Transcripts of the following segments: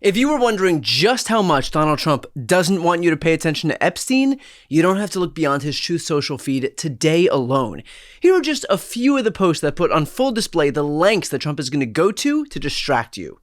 If you were wondering just how much Donald Trump doesn't want you to pay attention to Epstein, you don't have to look beyond his Truth Social feed today alone. Here are just a few of the posts that put on full display the lengths that Trump is going to go to distract you.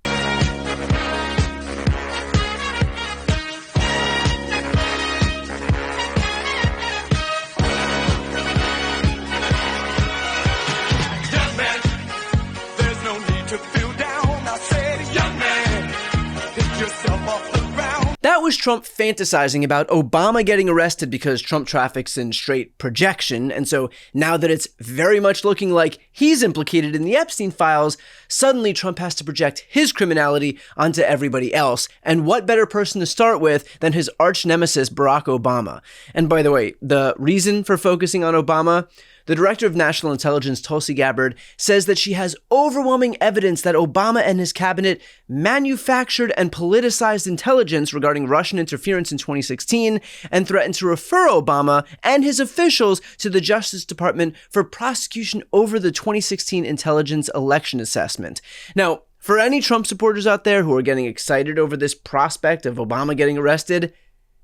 That was Trump fantasizing about Obama getting arrested because Trump traffics in straight projection, and so now that it's very much looking like he's implicated in the Epstein files, suddenly Trump has to project his criminality onto everybody else. And what better person to start with than his arch nemesis, Barack Obama? And by the way, the reason for focusing on Obama? The director of national intelligence, Tulsi Gabbard, says that she has overwhelming evidence that Obama and his cabinet manufactured and politicized intelligence regarding Russian interference in 2016 and threatened to refer Obama and his officials to the Justice Department for prosecution over the 2016 intelligence election assessment. Now, for any Trump supporters out there who are getting excited over this prospect of Obama getting arrested,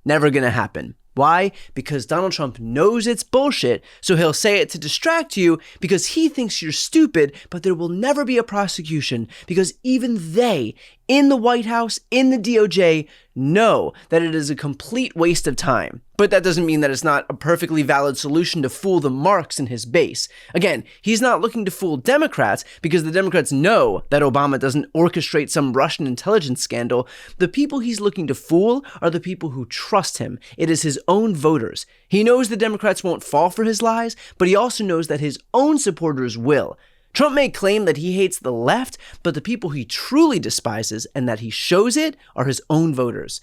never gonna happen. Why? Because Donald Trump knows it's bullshit, so he'll say it to distract you because he thinks you're stupid, but there will never be a prosecution because even they, in the White House, in the DOJ, know that it is a complete waste of time. But that doesn't mean that it's not a perfectly valid solution to fool the marks in his base. Again, he's not looking to fool Democrats because the Democrats know that Obama doesn't orchestrate some Russian intelligence scandal. The people he's looking to fool are the people who trust him. It is his own voters. He knows the Democrats won't fall for his lies, but he also knows that his own supporters will. Trump may claim that he hates the left, but the people he truly despises and that he shows it are his own voters.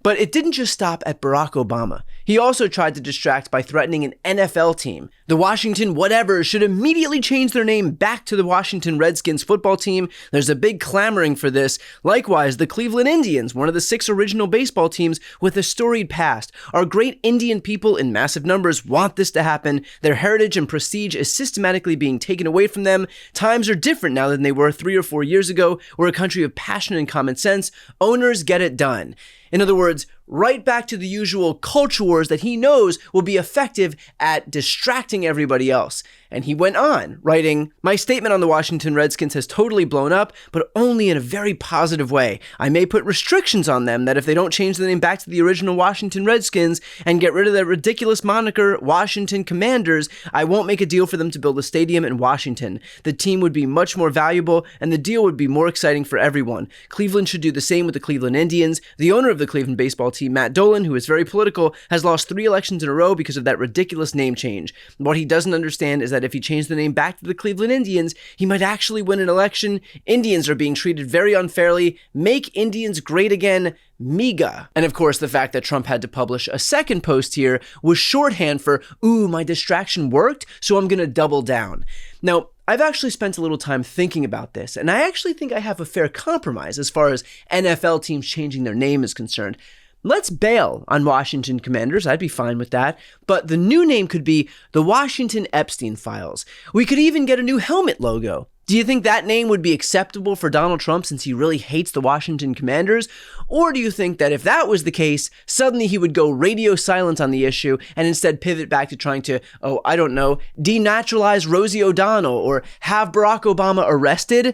But it didn't just stop at Barack Obama. He also tried to distract by threatening an NFL team. The Washington whatever should immediately change their name back to the Washington Redskins football team. There's a big clamoring for this. Likewise, the Cleveland Indians, one of the 6 original baseball teams with a storied past. Our great Indian people in massive numbers want this to happen. Their heritage and prestige is systematically being taken away from them. Times are different now than they were 3 or 4 years ago. We're a country of passion and common sense. Owners get it done. In other words, right back to the usual culture wars that he knows will be effective at distracting everybody else. And he went on, writing, "My statement on the Washington Redskins has totally blown up, but only in a very positive way. I may put restrictions on them that if they don't change the name back to the original Washington Redskins and get rid of that ridiculous moniker, Washington Commanders, I won't make a deal for them to build a stadium in Washington. The team would be much more valuable and the deal would be more exciting for everyone. Cleveland should do the same with the Cleveland Indians. The owner of the Cleveland baseball team, Matt Dolan, who is very political, has lost 3 elections in a row because of that ridiculous name change. What he doesn't understand is that if he changed the name back to the Cleveland Indians, he might actually win an election. Indians are being treated very unfairly. Make Indians great again. MEGA." And of course, the fact that Trump had to publish a second post here was shorthand for, ooh, my distraction worked, so I'm gonna double down. Now, I've actually spent a little time thinking about this, and I actually think I have a fair compromise as far as NFL teams changing their name is concerned. Let's bail on Washington Commanders, I'd be fine with that, but the new name could be the Washington Epstein Files. We could even get a new helmet logo. Do you think that name would be acceptable for Donald Trump since he really hates the Washington Commanders? Or do you think that if that was the case, suddenly he would go radio silent on the issue and instead pivot back to trying to, denaturalize Rosie O'Donnell or have Barack Obama arrested?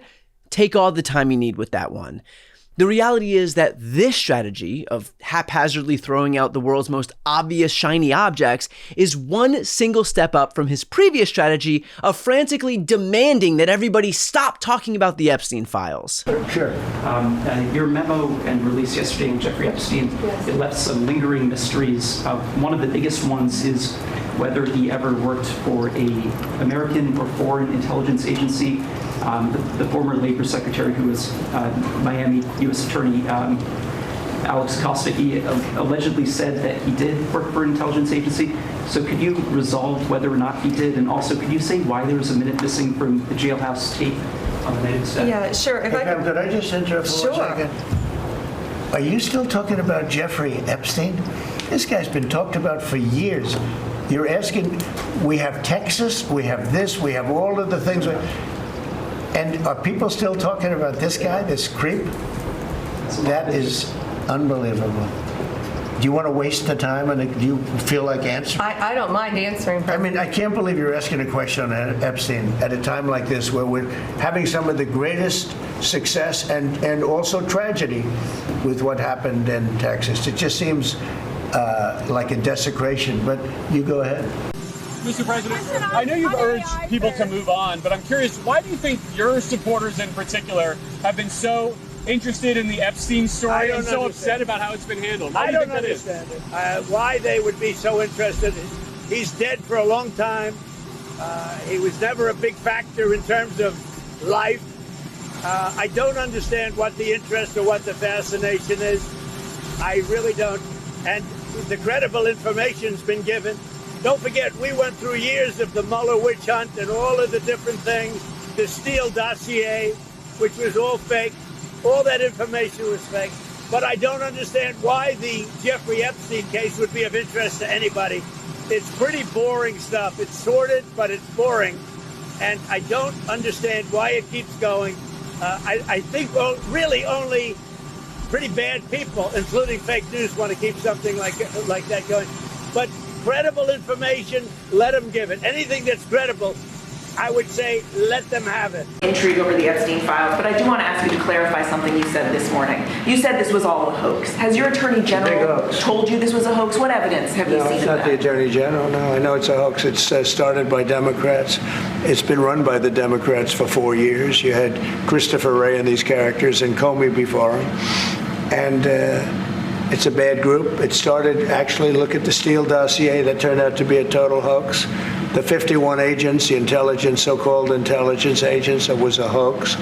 Take all the time you need with that one. The reality is that this strategy of haphazardly throwing out the world's most obvious shiny objects is one single step up from his previous strategy of frantically demanding that everybody stop talking about the Epstein files. Sure. Your memo and release yesterday on Jeffrey Epstein, it left some lingering mysteries. One of the biggest ones is whether he ever worked for a American or foreign intelligence agency. The former labor secretary who was Miami U.S. Attorney Alex Costa, he allegedly said that he did work for an intelligence agency. So could you resolve whether or not he did? And also, could you say why there was a minute missing from the jailhouse tape on the night of the set? Yeah, sure. Hey, Pam, could I just interrupt for 1 second? Are you still talking about Jeffrey Epstein? This guy's been talked about for years. You're asking, we have Texas, we have this, we have all of the things. And are people still talking about this guy, this creep? That is unbelievable. Do you want to waste the time, and do you feel like answering? I don't mind answering. I mean, I can't believe you're asking a question on Epstein at a time like this, where we're having some of the greatest success and also tragedy with what happened in Texas. It just seems like a desecration, but you go ahead. Mr. President, I know you've urged people to move on, but I'm curious, why do you think your supporters in particular have been so interested in the Epstein story and so upset about how it's been handled? I don't understand it. Why they would be so interested. He's dead for a long time. He was never a big factor in terms of life. I don't understand what the interest or what the fascination is. I really don't. And the credible information's been given. Don't forget, we went through years of the Mueller witch hunt and all of the different things, the Steele dossier, which was all fake. All that information was fake. But I don't understand why the Jeffrey Epstein case would be of interest to anybody. It's pretty boring stuff. It's sordid, but it's boring. And I don't understand why it keeps going. I think really only pretty bad people, including fake news, want to keep something like that going. But credible information, let them give it. Anything that's credible, I would say let them have it. Intrigue over the Epstein files, but I do want to ask you to clarify something you said this morning. You said this was all a hoax. Has your attorney general told you this was a hoax? What evidence have you seen of that? No, it's not the attorney general. No, I know it's a hoax. It's started by Democrats. It's been run by the Democrats for 4 years. You had Christopher Wray and these characters and Comey before him. And it's a bad group. It started, actually, look at the Steele dossier. That turned out to be a total hoax. The 51 agents, the intelligence, so-called intelligence agents, it was a hoax.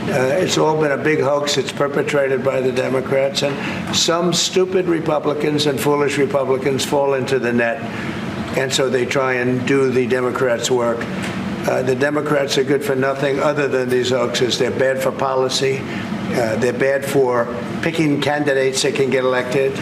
It's all been a big hoax. It's perpetrated by the Democrats. And some stupid Republicans and foolish Republicans fall into the net. And so they try and do the Democrats' work. The Democrats are good for nothing other than these hoaxes. They're bad for policy. They're bad for picking candidates that can get elected.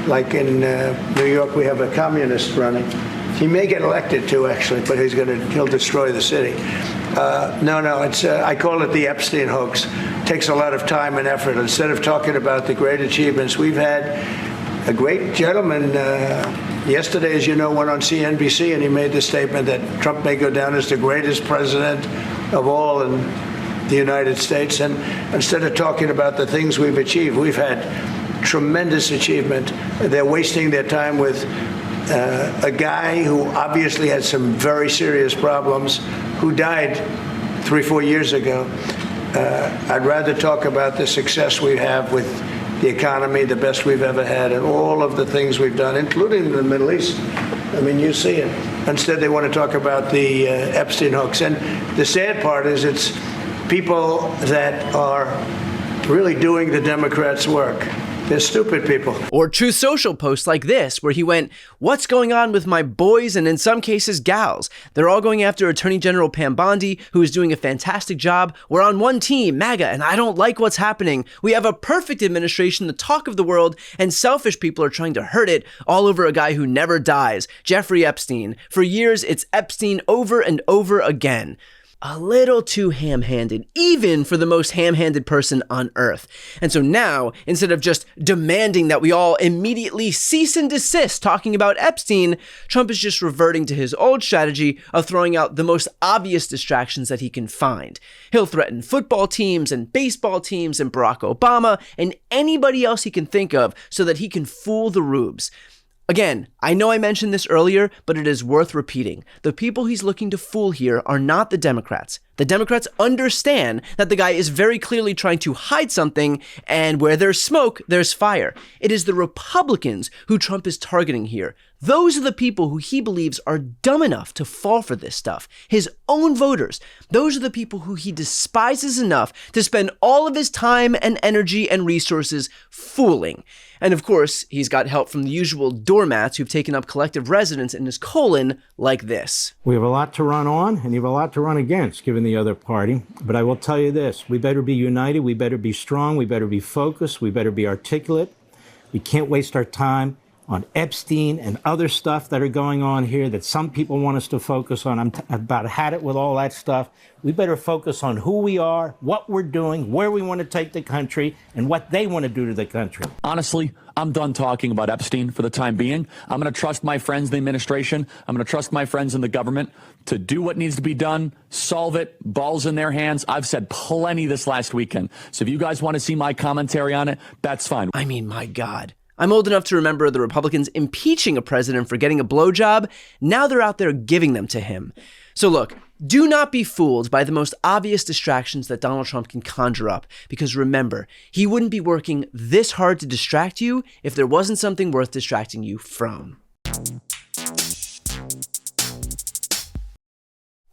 Like in New York, we have a communist running. He may get elected too, actually, but he'll destroy the city. It's I call it the Epstein hoax. It takes a lot of time and effort. Instead of talking about the great achievements, we've had a great gentleman yesterday, as you know, went on CNBC and he made the statement that Trump may go down as the greatest president of all in the United States. And instead of talking about the things we've achieved, we've had tremendous achievement. They're wasting their time with a guy who obviously had some very serious problems, who died 3-4 years ago. I'd rather talk about the success we have with the economy, the best we've ever had, and all of the things we've done, including the Middle East. I mean, you see it. Instead, they want to talk about the Epstein hoax. And the sad part is it's people that are really doing the Democrats' work. They're stupid people. Or Truth Social posts like this, where he went, "What's going on with my boys and in some cases gals? They're all going after Attorney General Pam Bondi, who is doing a fantastic job. We're on one team, MAGA, and I don't like what's happening. We have a perfect administration, the talk of the world, and selfish people are trying to hurt it all over a guy who never dies, Jeffrey Epstein. For years, it's Epstein over and over again." A little too ham-handed, even for the most ham-handed person on earth. And so now, instead of just demanding that we all immediately cease and desist talking about Epstein, Trump is just reverting to his old strategy of throwing out the most obvious distractions that he can find. He'll threaten football teams and baseball teams and Barack Obama and anybody else he can think of so that he can fool the rubes. Again, I know I mentioned this earlier, but it is worth repeating. The people he's looking to fool here are not the Democrats. The Democrats understand that the guy is very clearly trying to hide something, and where there's smoke, there's fire. It is the Republicans who Trump is targeting here. Those are the people who he believes are dumb enough to fall for this stuff. His own voters. Those are the people who he despises enough to spend all of his time and energy and resources fooling. And of course, he's got help from the usual doormats who've taken up collective residence in his colon like this. We have a lot to run on, and you have a lot to run against, given the other party. But I will tell you this, we better be united, we better be strong, we better be focused, we better be articulate. We can't waste our time on Epstein and other stuff that are going on here that some people want us to focus on. I've about had it with all that stuff. We better focus on who we are, what we're doing, where we want to take the country, and what they want to do to the country. Honestly, I'm done talking about Epstein for the time being. I'm going to trust my friends in the administration. I'm going to trust my friends in the government to do what needs to be done, solve it, balls in their hands. I've said plenty this last weekend. So if you guys want to see my commentary on it, that's fine. I mean, my God. I'm old enough to remember the Republicans impeaching a president for getting a blowjob. Now they're out there giving them to him. So look, do not be fooled by the most obvious distractions that Donald Trump can conjure up, because remember, he wouldn't be working this hard to distract you if there wasn't something worth distracting you from.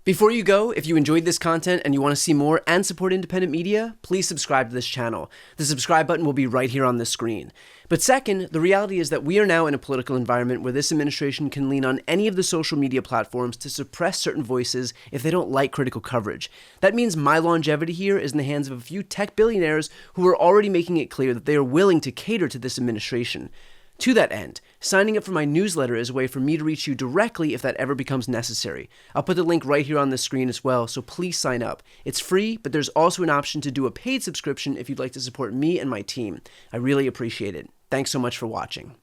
Before you go, if you enjoyed this content and you want to see more and support independent media, please subscribe to this channel. The subscribe button will be right here on the screen. But second, the reality is that we are now in a political environment where this administration can lean on any of the social media platforms to suppress certain voices if they don't like critical coverage. That means my longevity here is in the hands of a few tech billionaires who are already making it clear that they are willing to cater to this administration. To that end, signing up for my newsletter is a way for me to reach you directly if that ever becomes necessary. I'll put the link right here on the screen as well, so please sign up. It's free, but there's also an option to do a paid subscription if you'd like to support me and my team. I really appreciate it. Thanks so much for watching.